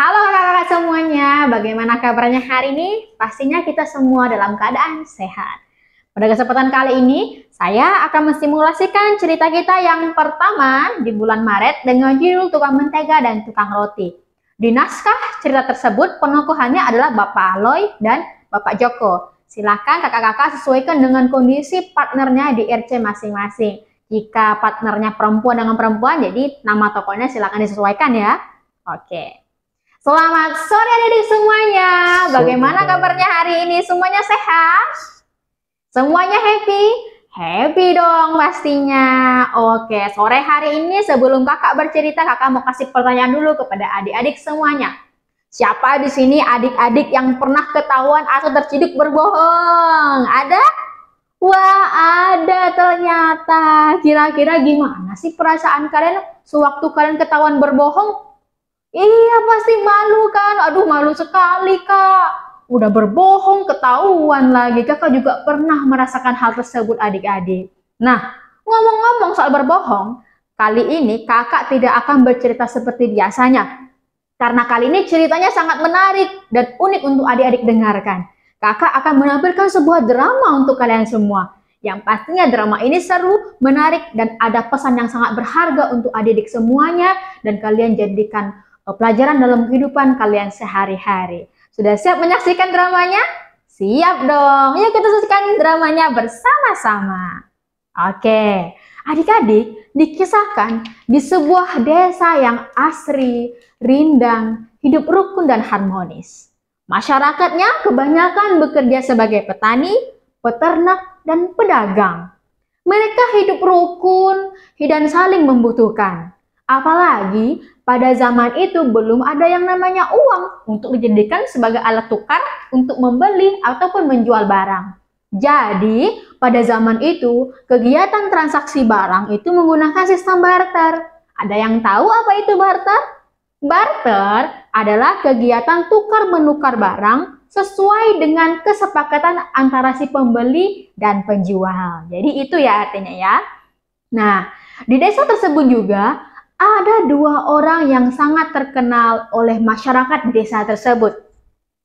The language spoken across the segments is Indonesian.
Halo kakak-kakak semuanya, bagaimana kabarnya hari ini? Pastinya kita semua dalam keadaan sehat. Pada kesempatan kali ini, saya akan mensimulasikan cerita kita yang pertama di bulan Maret dengan judul Tukang Mentega dan Tukang Roti. Di naskah cerita tersebut, pentokohannya adalah Bapak Aloy dan Bapak Joko. Silakan kakak-kakak sesuaikan dengan kondisi partnernya di RC masing-masing. Jika partnernya perempuan dengan perempuan, jadi nama tokohnya silakan disesuaikan ya. Oke. Selamat sore adik-adik semuanya. Bagaimana kabarnya hari ini? Semuanya sehat? Semuanya happy? Happy dong pastinya. Oke, sore hari ini sebelum kakak bercerita, kakak mau kasih pertanyaan dulu kepada adik-adik semuanya. Siapa di sini adik-adik yang pernah ketahuan atau terciduk berbohong? Ada? Wah, ada ternyata. Kira-kira gimana sih perasaan kalian sewaktu kalian ketahuan berbohong? Iya pasti malu kan, aduh malu sekali kak. Udah berbohong ketahuan lagi, kakak juga pernah merasakan hal tersebut adik-adik. Nah, ngomong-ngomong soal berbohong, kali ini kakak tidak akan bercerita seperti biasanya. Karena kali ini ceritanya sangat menarik dan unik untuk adik-adik dengarkan. Kakak akan menampilkan sebuah drama untuk kalian semua. Yang pastinya drama ini seru, menarik, dan ada pesan yang sangat berharga untuk adik-adik semuanya dan kalian jadikan pelajaran dalam kehidupan kalian sehari-hari. Sudah siap menyaksikan dramanya? Siap dong. Yuk kita saksikan dramanya bersama-sama. Oke, adik-adik dikisahkan di sebuah desa yang asri, rindang, hidup rukun dan harmonis. Masyarakatnya kebanyakan bekerja sebagai petani, peternak, dan pedagang. Mereka hidup rukun dan saling membutuhkan. Apalagi pada zaman itu belum ada yang namanya uang untuk dijadikan sebagai alat tukar untuk membeli ataupun menjual barang. Jadi, pada zaman itu, kegiatan transaksi barang itu menggunakan sistem barter. Ada yang tahu apa itu barter? Barter adalah kegiatan tukar-menukar barang sesuai dengan kesepakatan antara si pembeli dan penjual. Jadi itu ya artinya ya. Nah, di desa tersebut juga ada dua orang yang sangat terkenal oleh masyarakat desa tersebut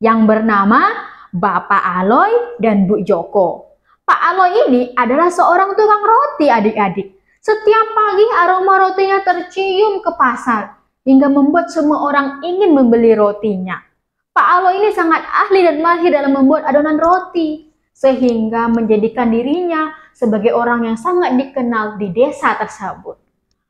yang bernama Bapak Aloy dan Bu Joko. Pak Aloy ini adalah seorang tukang roti adik-adik. Setiap pagi aroma rotinya tercium ke pasar hingga membuat semua orang ingin membeli rotinya. Pak Aloy ini sangat ahli dan mahir dalam membuat adonan roti sehingga menjadikan dirinya sebagai orang yang sangat dikenal di desa tersebut.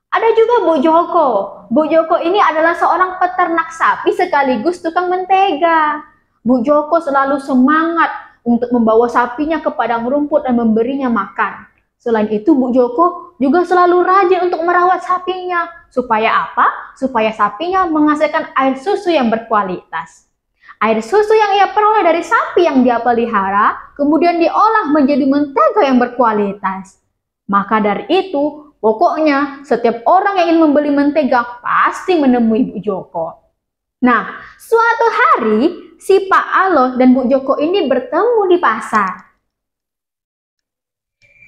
Ada juga Bu Joko. Bu Joko ini adalah seorang peternak sapi sekaligus tukang mentega. Bu Joko selalu semangat untuk membawa sapinya ke padang rumput dan memberinya makan. Selain itu, Bu Joko juga selalu rajin untuk merawat sapinya. Supaya apa? Supaya sapinya menghasilkan air susu yang berkualitas. Air susu yang ia peroleh dari sapi yang dia pelihara, kemudian diolah menjadi mentega yang berkualitas. Maka dari itu, pokoknya setiap orang yang ingin membeli mentega pasti menemui Bu Joko. Nah, suatu hari si Pak Aloy dan Bu Joko ini bertemu di pasar.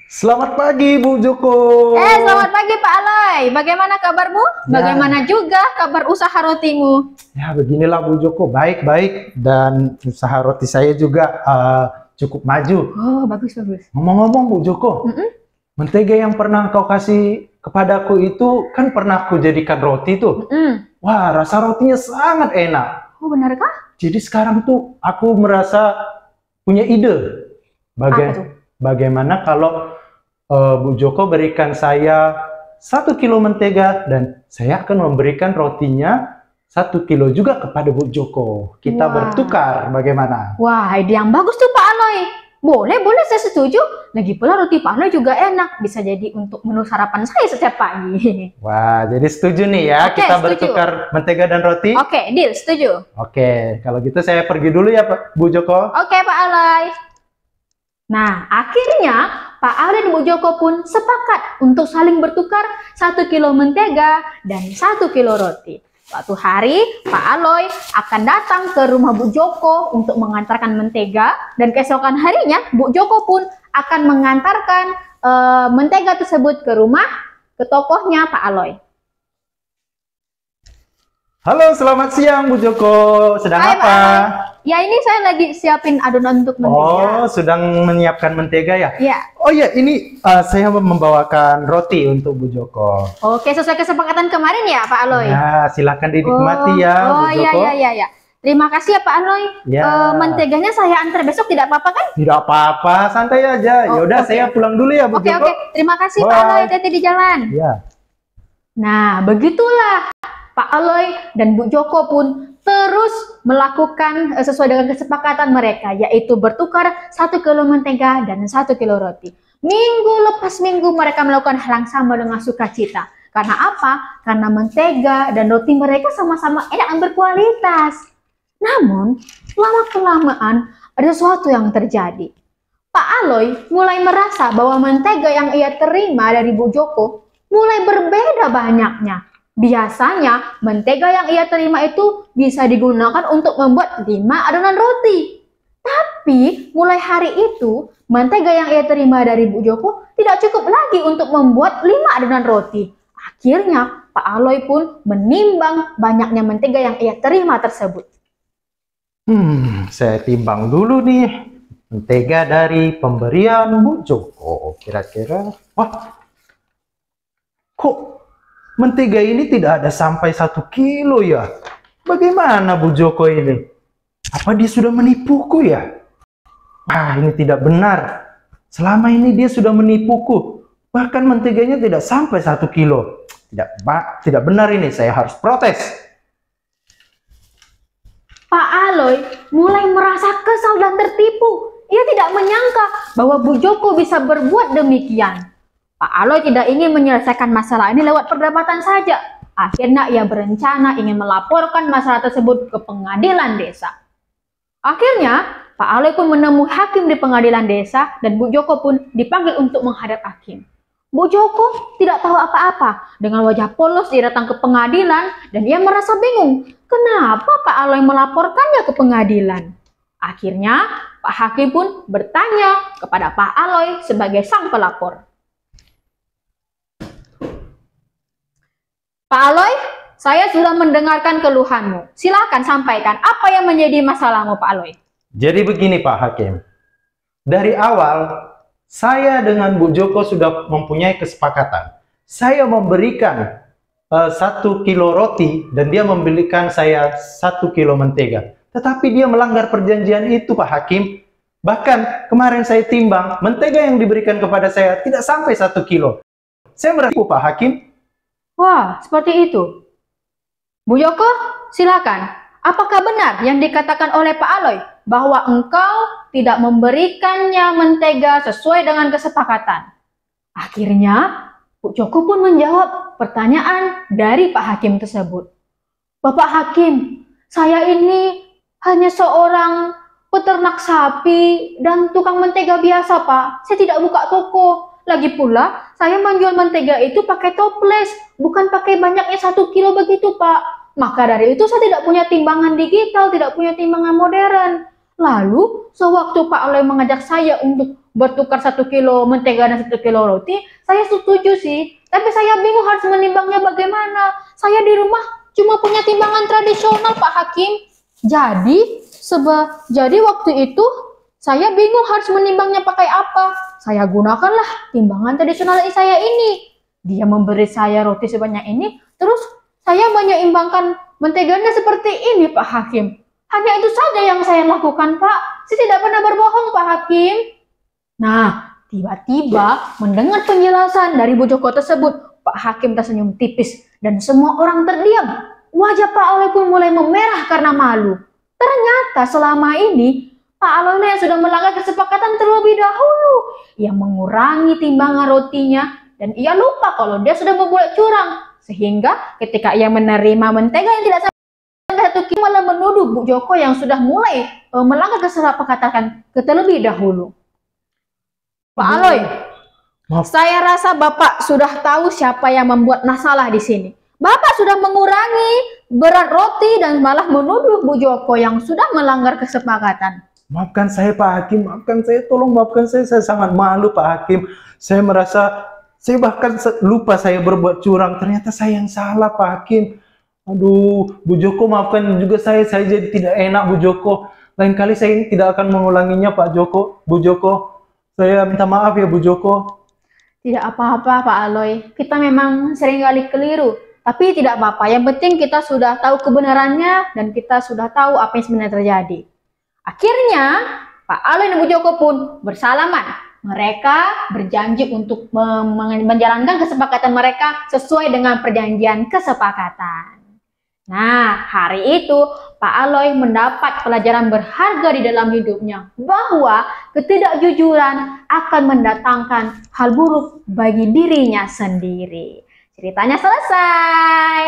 Selamat pagi Bu Joko. Selamat pagi Pak Aloy. Bagaimana kabarmu? Bagaimana juga kabar usaha rotimu? Ya beginilah Bu Joko, baik-baik dan usaha roti saya juga cukup maju. Oh bagus. Ngomong-ngomong Bu Joko, mentega yang pernah kau kasih kepadaku itu kan pernah aku jadikan roti tuh. Wah, rasa rotinya sangat enak. Oh benarkah? Jadi sekarang tuh aku merasa punya ide. Bagaimana kalau Bu Joko berikan saya 1 kilo mentega dan saya akan memberikan rotinya 1 kilo juga kepada Bu Joko. Kita bertukar, bagaimana? Wah, ide yang bagus tuh Pak Aloy. Boleh, saya setuju. Lagi pula roti Pak Aloy juga enak. Bisa jadi untuk menu sarapan saya setiap pagi. Wah, jadi setuju nih ya. Oke, kita bertukar mentega dan roti. Oke, deal, setuju. Oke, kalau gitu saya pergi dulu ya Bu Joko. Oke Pak Aloy. Nah, akhirnya Pak Aloy dan Bu Joko pun sepakat untuk saling bertukar 1 kilo mentega dan 1 kilo roti. Suatu hari, Pak Aloy akan datang ke rumah Bu Joko untuk mengantarkan mentega dan keesokan harinya Bu Joko pun akan mengantarkan mentega tersebut ke rumah, ke tokohnya Pak Aloy. Halo, selamat siang Bu Joko. Sedang Hai, Pak apa? Aloy. Ya, ini saya lagi siapin adonan untuk mentega. Oh, sedang menyiapkan mentega ya? Ya. Oh ya, ini saya membawakan roti untuk Bu Joko. Oke, sesuai kesepakatan kemarin ya, Pak Aloy? Ya, silakan dinikmati ya, Bu Oh, Joko. iya. Terima kasih ya, Pak Aloy. Ya. Menteganya saya antar besok, tidak apa-apa kan? Tidak apa-apa, santai aja. Oh, Yaudah, oke. saya pulang dulu ya, Bu Oke. Joko. Terima kasih, Bye. Pak Aloy. Hati-hati di jalan. Ya. Nah, begitulah Pak Aloy dan Bu Joko pun terus melakukan sesuai dengan kesepakatan mereka, yaitu bertukar 1 kilo mentega dan 1 kilo roti. Minggu lepas minggu mereka melakukan hal yang sama dengan sukacita. Karena apa? Karena mentega dan roti mereka sama-sama enak dan berkualitas. Namun, lama-kelamaan ada sesuatu yang terjadi. Pak Aloy mulai merasa bahwa mentega yang ia terima dari Bu Joko mulai berbeda banyaknya. Biasanya, mentega yang ia terima itu bisa digunakan untuk membuat 5 adonan roti. Tapi, mulai hari itu, mentega yang ia terima dari Bu Joko tidak cukup lagi untuk membuat 5 adonan roti. Akhirnya, Pak Aloy pun menimbang banyaknya mentega yang ia terima tersebut. Saya timbang dulu nih. Mentega dari pemberian Bu Joko. Kira-kira, wah, kok mentega ini tidak ada sampai 1 kilo ya? Bagaimana Bu Joko ini? Apa dia sudah menipuku ya? Ah, ini tidak benar. Selama ini dia sudah menipuku. Bahkan menteganya tidak sampai 1 kilo. Tidak benar ini, saya harus protes. Pak Aloy mulai merasa kesal dan tertipu. Ia tidak menyangka bahwa Bu Joko bisa berbuat demikian. Pak Aloy tidak ingin menyelesaikan masalah ini lewat perdebatan saja. Akhirnya ia berencana ingin melaporkan masalah tersebut ke pengadilan desa. Akhirnya Pak Aloy pun menemui hakim di pengadilan desa dan Bu Joko pun dipanggil untuk menghadap hakim. Bu Joko tidak tahu apa-apa. Dengan wajah polos dia datang ke pengadilan dan ia merasa bingung. Kenapa Pak Aloy melaporkannya ke pengadilan? Akhirnya Pak Hakim pun bertanya kepada Pak Aloy sebagai sang pelapor. Pak Aloy, saya sudah mendengarkan keluhanmu. Silakan sampaikan apa yang menjadi masalahmu, Pak Aloy. Jadi begini Pak Hakim. Dari awal, saya dengan Bu Joko sudah mempunyai kesepakatan. Saya memberikan 1 kilo roti dan dia membelikan saya 1 kilo mentega. Tetapi dia melanggar perjanjian itu Pak Hakim. Bahkan kemarin saya timbang, mentega yang diberikan kepada saya tidak sampai 1 kilo. Saya merasa Pak Hakim. Wah, seperti itu. Bu Joko, silakan. Apakah benar yang dikatakan oleh Pak Aloy bahwa engkau tidak memberikannya mentega sesuai dengan kesepakatan? Akhirnya, Bu Joko pun menjawab pertanyaan dari Pak Hakim tersebut. Bapak Hakim, saya ini hanya seorang peternak sapi dan tukang mentega biasa, Pak. Saya tidak buka toko. Lagi pula, saya menjual mentega itu pakai toples, bukan pakai banyaknya 1 kilo begitu, Pak. Maka dari itu saya tidak punya timbangan digital, tidak punya timbangan modern. Lalu, sewaktu Pak Aloy mengajak saya untuk bertukar 1 kilo mentega dan 1 kilo roti, saya setuju sih. Tapi saya bingung harus menimbangnya bagaimana. Saya di rumah cuma punya timbangan tradisional, Pak Hakim. Jadi waktu itu saya bingung harus menimbangnya pakai apa. Saya gunakanlah timbangan tradisional saya ini. Dia memberi saya roti sebanyak ini, terus saya menyeimbangkan menteganya seperti ini, Pak Hakim. Hanya itu saja yang saya lakukan, Pak. Saya tidak pernah berbohong, Pak Hakim. Nah, tiba-tiba mendengar penjelasan dari Bu Joko tersebut, Pak Hakim tersenyum tipis dan semua orang terdiam. Wajah Pak Aloy pun mulai memerah karena malu. Ternyata selama ini Pak Aloy yang sudah melanggar kesepakatan terlebih dahulu. Ia mengurangi timbangan rotinya dan ia lupa kalau dia sudah membuat curang. Sehingga ketika ia menerima mentega yang tidak sampai 1 kilo malah menuduh Bu Joko yang sudah mulai melanggar kesepakatan terlebih dahulu. Pak Aloy, saya rasa Bapak sudah tahu siapa yang membuat masalah di sini. Bapak sudah mengurangi berat roti dan malah menuduh Bu Joko yang sudah melanggar kesepakatan. Maafkan saya Pak Hakim, maafkan saya, tolong maafkan saya sangat malu Pak Hakim. Saya merasa, saya bahkan lupa saya berbuat curang, ternyata saya yang salah Pak Hakim. Aduh, Bu Joko maafkan juga saya jadi tidak enak Bu Joko. Lain kali saya tidak akan mengulanginya Pak Joko, Bu Joko. Saya minta maaf ya Bu Joko. Tidak apa-apa Pak Aloy, kita memang seringkali keliru. Tapi tidak apa-apa, yang penting kita sudah tahu kebenarannya dan kita sudah tahu apa yang sebenarnya terjadi. Akhirnya, Pak Aloy dan Bu Joko pun bersalaman. Mereka berjanji untuk menjalankan kesepakatan mereka sesuai dengan perjanjian kesepakatan. Nah, hari itu Pak Aloy mendapat pelajaran berharga di dalam hidupnya bahwa ketidakjujuran akan mendatangkan hal buruk bagi dirinya sendiri. Ceritanya selesai.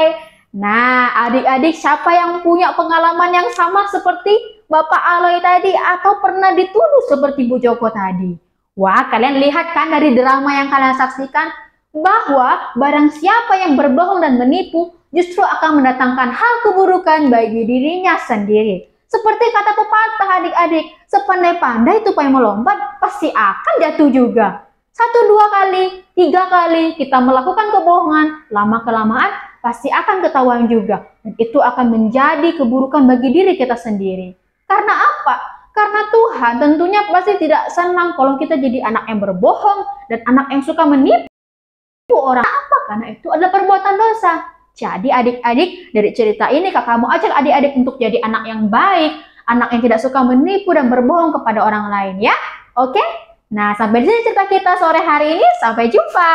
Nah, adik-adik siapa yang punya pengalaman yang sama seperti Bapak Aloy tadi atau pernah dituduh seperti Bu Joko tadi? Wah, kalian lihat kan dari drama yang kalian saksikan bahwa barang siapa yang berbohong dan menipu justru akan mendatangkan hal keburukan bagi dirinya sendiri. Seperti kata pepatah adik-adik, sepandai-pandai tupai melompat pasti akan jatuh juga. 1, 2 kali, 3 kali kita melakukan kebohongan, lama-kelamaan pasti akan ketahuan juga. Dan itu akan menjadi keburukan bagi diri kita sendiri. Karena apa? Karena Tuhan tentunya pasti tidak senang kalau kita jadi anak yang berbohong dan anak yang suka menipu orang. Apa? Karena itu adalah perbuatan dosa. Jadi adik-adik, dari cerita ini kakak mau ajak adik-adik untuk jadi anak yang baik, anak yang tidak suka menipu dan berbohong kepada orang lain ya. Oke? Nah, sampai di sini cerita kita sore hari ini. Sampai jumpa.